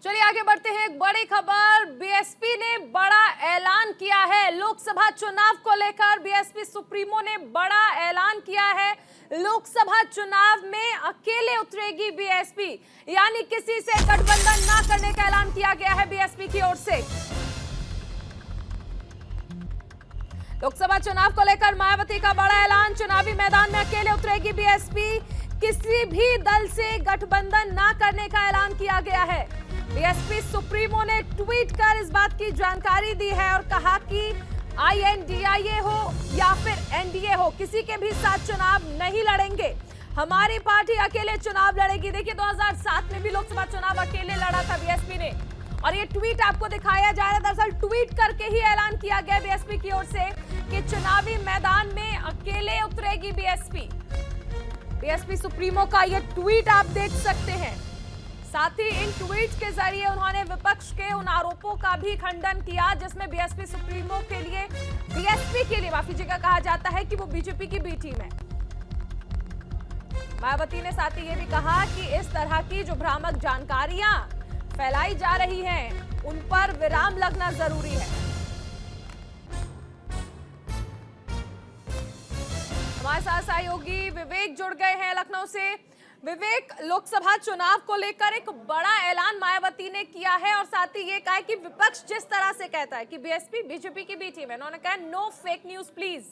चलिए आगे बढ़ते हैं। एक बड़ी खबर, बीएसपी ने बड़ा ऐलान किया है लोकसभा चुनाव को लेकर। बीएसपी सुप्रीमो ने बड़ा ऐलान किया है। लोकसभा चुनाव में अकेले उतरेगी बीएसपी, यानी किसी से गठबंधन ना करने का ऐलान किया गया है बीएसपी की ओर से। लोकसभा चुनाव को लेकर मायावती का बड़ा ऐलान, चुनावी मैदान में अकेले उतरेगी बीएसपी, किसी भी दल से गठबंधन ना करने का ऐलान किया गया है। बीएसपी सुप्रीमो ने ट्वीट कर इस बात की जानकारी दी है और कहा कि INDIA हो या फिर एनडीए हो, किसी के भी साथ चुनाव नहीं लड़ेंगे। हमारी पार्टी अकेले चुनाव लड़ेगी। देखिए 2007 में भी लोकसभा चुनाव अकेले लड़ा था बीएसपी ने, और ये ट्वीट आपको दिखाया जा रहा है। दरअसल ट्वीट करके ही ऐलान किया गया बीएसपी की ओर से कि चुनावी मैदान में अकेले उतरेगी बीएसपी। बीएसपी सुप्रीमो का ये ट्वीट आप देख सकते हैं। साथ ही इन ट्वीट के जरिए उन्होंने विपक्ष के उन आरोपों का भी खंडन किया जिसमें बीएसपी सुप्रीमो के लिए, बीएसपी के लिए माफी जी का कहा जाता है कि वो बीजेपी की बी टीम है। मायावती ने साथ ही ये भी कहा कि इस तरह की जो भ्रामक जानकारियां फैलाई जा रही हैं, उन पर विराम लगना जरूरी है। हमारे साथ सहयोगी विवेक जुड़ गए हैं लखनऊ से। विवेक, लोकसभा चुनाव को लेकर एक बड़ा ऐलान मायावती ने किया है और साथ ही ये कहा है कि विपक्ष जिस तरह से कहता है कि बीएसपी बीजेपी की बी टीम है, उन्होंने कहा नो फेक न्यूज प्लीज।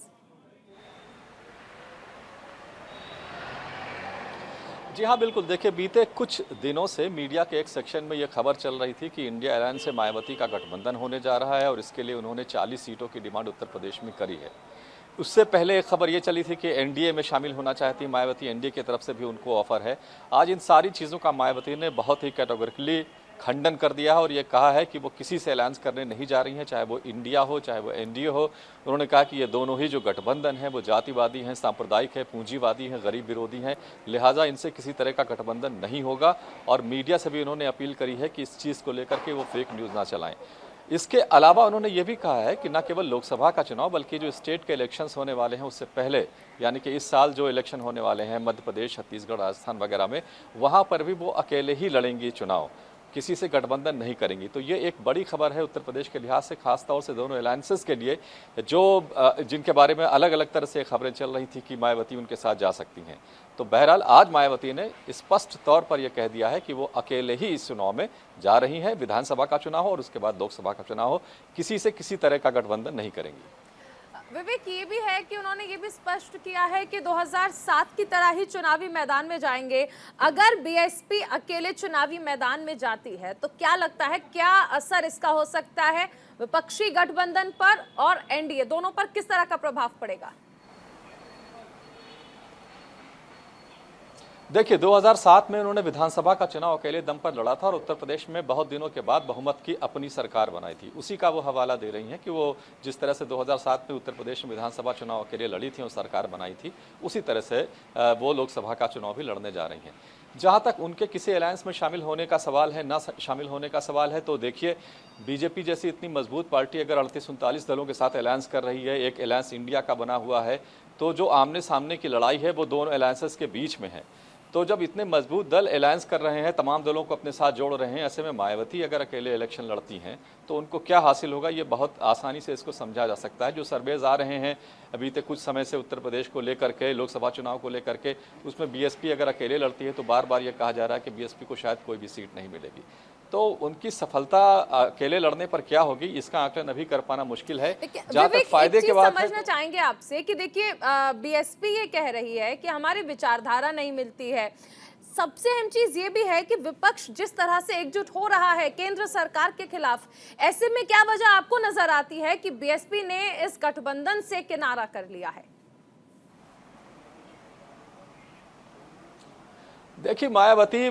जी हाँ, बिल्कुल। देखिए, बीते कुछ दिनों से मीडिया के एक सेक्शन में यह खबर चल रही थी कि इंडिया अलायंस से मायावती का गठबंधन होने जा रहा है और इसके लिए उन्होंने 40 सीटों की डिमांड उत्तर प्रदेश में करी है। उससे पहले एक खबर ये चली थी कि एनडीए में शामिल होना चाहती मायावती, एनडीए की तरफ से भी उनको ऑफर है। आज इन सारी चीज़ों का मायावती ने बहुत ही कैटेगोरिकली खंडन कर दिया है और ये कहा है कि वो किसी से अलायंस करने नहीं जा रही हैं, चाहे वो इंडिया हो चाहे वो एनडीए हो। उन्होंने कहा कि ये दोनों ही जो गठबंधन है वो जातिवादी हैं, सांप्रदायिक है, पूंजीवादी हैं, गरीब विरोधी हैं, लिहाजा इनसे किसी तरह का गठबंधन नहीं होगा। और मीडिया से भी उन्होंने अपील करी है कि इस चीज़ को लेकर के वो फेक न्यूज़ ना चलाएं। इसके अलावा उन्होंने ये भी कहा है कि न केवल लोकसभा का चुनाव बल्कि जो स्टेट के इलेक्शंस होने वाले हैं उससे पहले, यानी कि इस साल जो इलेक्शन होने वाले हैं मध्य प्रदेश, छत्तीसगढ़, राजस्थान वगैरह में, वहाँ पर भी वो अकेले ही लड़ेंगी चुनाव, किसी से गठबंधन नहीं करेंगी। तो ये एक बड़ी खबर है उत्तर प्रदेश के लिहाज से, खासतौर से दोनों अलायंसेस के लिए जो जिनके बारे में अलग अलग तरह से खबरें चल रही थी कि मायावती उनके साथ जा सकती हैं। तो बहरहाल आज मायावती ने स्पष्ट तौर पर यह कह दिया है कि वो अकेले ही इस चुनाव में जा रही हैं, विधानसभा का चुनाव हो और उसके बाद लोकसभा का चुनाव हो, किसी से किसी तरह का गठबंधन नहीं करेंगी। विवेक, ये भी है कि उन्होंने ये भी स्पष्ट किया है कि 2007 की तरह ही चुनावी मैदान में जाएंगे। अगर बीएसपी अकेले चुनावी मैदान में जाती है तो क्या लगता है, क्या असर इसका हो सकता है विपक्षी गठबंधन पर और एनडीए दोनों पर, किस तरह का प्रभाव पड़ेगा? देखिए 2007 में उन्होंने विधानसभा का चुनाव अकेले दम पर लड़ा था और उत्तर प्रदेश में बहुत दिनों के बाद बहुमत की अपनी सरकार बनाई थी। उसी का वो हवाला दे रही हैं कि वो जिस तरह से 2007 में उत्तर प्रदेश में विधानसभा चुनाव अकेले लड़ी थी और सरकार बनाई थी, उसी तरह से वो लोकसभा का चुनाव भी लड़ने जा रही हैं। जहाँ तक उनके किसी अलायंस में शामिल होने का सवाल है, ना शामिल होने का सवाल है, तो देखिए बीजेपी जैसी इतनी मजबूत पार्टी अगर 38-39 दलों के साथ अलायंस कर रही है, एक अलायंस इंडिया का बना हुआ है, तो जो आमने सामने की लड़ाई है वो दोनों अलायंसेस के बीच में है। तो जब इतने मजबूत दल अलायंस कर रहे हैं, तमाम दलों को अपने साथ जोड़ रहे हैं, ऐसे में मायावती अगर अकेले इलेक्शन लड़ती हैं तो उनको क्या हासिल होगा, ये बहुत आसानी से इसको समझा जा सकता है। जो सर्वेज आ रहे हैं बीते कुछ समय से उत्तर प्रदेश को लेकर के, लोकसभा चुनाव को लेकर के, उसमें बीएसपी अगर अकेले लड़ती है तो बार बार ये कहा जा रहा है कि बीएसपी को शायद कोई भी सीट नहीं मिलेगी। तो उनकी सफलता अकेले लड़ने पर क्या होगी, इसका आकलन अभी कर पाना मुश्किल है। जहां तक फायदे के बात समझना चाहेंगे आपसे कि देखिए बीएसपी ये कह रही है कि हमारी विचारधारा नहीं मिलती है। सबसे अहम चीज ये भी है कि विपक्ष जिस तरह से एकजुट हो रहा है केंद्र सरकार के खिलाफ, ऐसे में क्या वजह आपको नजर आती है कि बीएसपी ने इस गठबंधन से किनारा कर लिया है? देखिए मायावती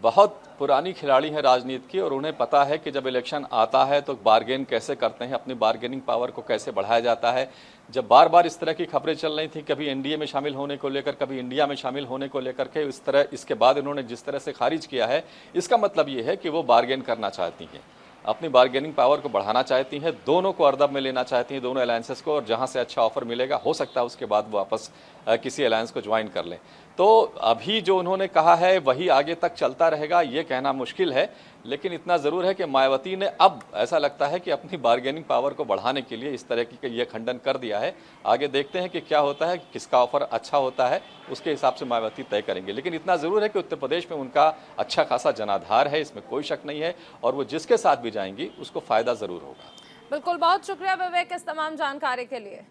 बहुत पुरानी खिलाड़ी है राजनीति की और उन्हें पता है कि जब इलेक्शन आता है तो बार्गेन कैसे करते हैं, अपनी बार्गेनिंग पावर को कैसे बढ़ाया जाता है। जब बार बार इस तरह की खबरें चल रही थी, कभी एनडीए में शामिल होने को लेकर, कभी इंडिया में शामिल होने को लेकर के, इस तरह इसके बाद इन्होंने जिस तरह से खारिज किया है, इसका मतलब ये है कि वो बार्गेन करना चाहती हैं, अपनी बार्गेनिंग पावर को बढ़ाना चाहती हैं, दोनों को अर्दब में लेना चाहती हैं, दोनों अलायंसेस को, और जहां से अच्छा ऑफर मिलेगा हो सकता है उसके बाद वो वापस किसी अलायंस को ज्वाइन कर लें। तो अभी जो उन्होंने कहा है वही आगे तक चलता रहेगा ये कहना मुश्किल है, लेकिन इतना ज़रूर है कि मायावती ने अब ऐसा लगता है कि अपनी बार्गेनिंग पावर को बढ़ाने के लिए इस तरह की ये खंडन कर दिया है। आगे देखते हैं कि क्या होता है, किसका ऑफर अच्छा होता है, उसके हिसाब से मायावती तय करेंगे। लेकिन इतना ज़रूर है कि उत्तर प्रदेश में उनका अच्छा खासा जनाधार है, इसमें कोई शक नहीं है, और वो जिसके साथ भी जाएंगी उसको फ़ायदा ज़रूर होगा। बिल्कुल, बहुत शुक्रिया विवेक इस तमाम जानकारी के लिए।